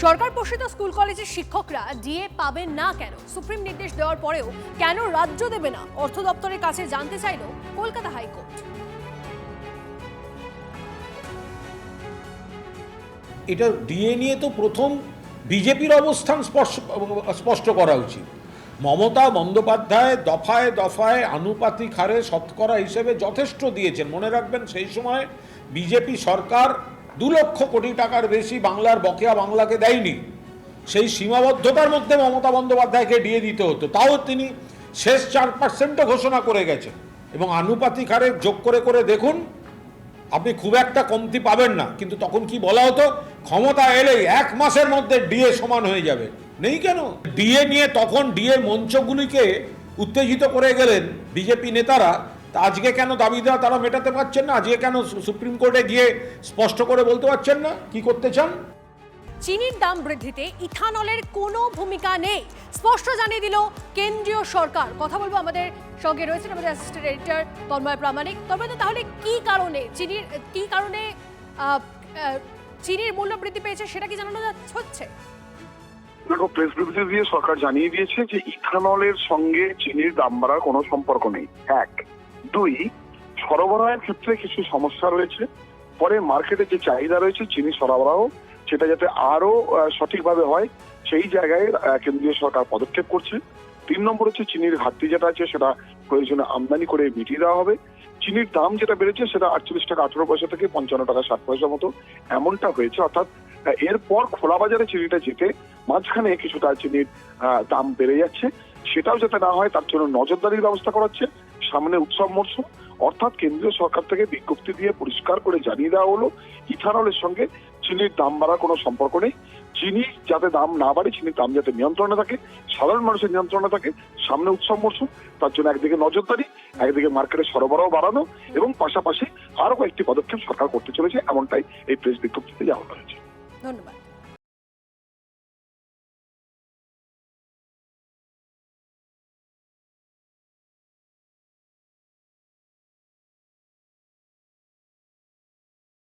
সরকার পোষিত school কলেজের শিক্ষকরা DA পাবেন না কেন? সুপ্রিম নির্দেশ দেওয়ার পরেও কেন রাজ্য দেবে না? অর্থ দপ্তরের কাছে জানতে চাইল কলকাতা হাইকোর্ট। এটা ডিএ নিয়ে তো প্রথম বিজেপির অবস্থান স্পষ্ট করা উচিত। মমতা বন্দ্যোপাধ্যায় দফায় দফায় আনুপাতিক হারে শতকরা হিসেবে যথেষ্ট দিয়েছেন। মনে রাখবেন, সেই সময় বিজেপি সরকার 2 লক্ষ কোটি টাকার বেশি বাংলার বকেয়া বাংলাকে দেয়নি। সেই সীমাবদ্ধতার মধ্যে মমতা বন্দ্যোপাধ্যায়কে ডিএ দিতে হতো, তাও তিনি শেষ 4% ঘোষণা করে গেছেন। এবং আনুপাতিক হারে যোগ করে করে দেখুন, আপনি খুব একটা কমতি পাবেন না। কিন্তু তখন কি বলা হতো, ক্ষমতা এলেই 1 মাসের মধ্যে ডিএ সমান হয়ে যাবে। নেই কেন? ডিএ নিয়ে তখন ডিএ মঞ্চগুলিকে উত্তেজিত করে গেলেন বিজেপি নেতারা। তা আজকে কেন দাবি দেওয়া তারা মেটাতে পারছেন না? আজকে কেন সুপ্রিম কোর্টে গিয়ে স্পষ্ট করে বলতে পারছেন না কি করতে চান? চিনির দাম বৃদ্ধিতে ইথানলের কোনো ভূমিকা নেই, স্পষ্ট জানিয়ে দিল কেন্দ্রীয় সরকার। কথা বলবো, আমাদের সঙ্গে রয়েছেন আমাদের অ্যাসিস্ট্যান্ট এডিটর তন্ময় প্রামাণিক। তন্ময়, তাহলে কি কারণে চিনির মূল্য বৃদ্ধি পেয়েছে সেটা কি জানানো হচ্ছে? দেখো, প্রেস বিবৃতি দিয়ে সরকার জানিয়ে দিয়েছে যে ইথানলের সঙ্গে চিনির দাম বাড়ার কোনো সম্পর্ক নেই। 1, 2, সরবরাহের ক্ষেত্রে কিছু সমস্যা রয়েছে। পরে মার্কেটে যে চাহিদা রয়েছে চিনি সরবরাহ, সেটা যাতে আরো সঠিকভাবে হয় সেই জায়গায় কেন্দ্রীয় সরকার পদক্ষেপ করছে। 3 নম্বর হচ্ছে চিনির ঘাটতি যেটা আছে সেটা প্রয়োজনে আমদানি করে মিটিয়ে দেওয়া হবে। চিনির দাম যেটা বেড়েছে সেটা 48 টাকা 18 পয়সা থেকে 55 টাকা 60 পয়সা মতো এমনটা হয়েছে। অর্থাৎ এরপর খোলা বাজারে চিনিটা যেতে মাঝখানে কিছুটা চিনির দাম বেড়ে যাচ্ছে, সেটাও যাতে না হয় তার জন্য নজরদারির ব্যবস্থা করা হচ্ছে। সামনে উৎসব মরশুম, অর্থাৎ কেন্দ্রীয় সরকার থেকে বিজ্ঞপ্তি দিয়ে পরিষ্কার করে জানিয়ে দেওয়া হলো ইথানলের সঙ্গে চিনির দাম বাড়ার কোনো সম্পর্ক নেই। চিনি যাতে দাম না বাড়ে, চিনির দাম যাতে নিয়ন্ত্রণে থাকে, সাধারণ মানুষের নিয়ন্ত্রণে থাকে। সামনে উৎসব মরশুম, তার জন্য একদিকে নজরদারি, একদিকে মার্কেটে সরবরাহ বাড়ানো এবং পাশাপাশি আরো কয়েকটি পদক্ষেপ সরকার করতে চলেছে, এমনটাই এই প্রেস বিজ্ঞপ্তিতে জানানো হয়েছে। ধন্যবাদ।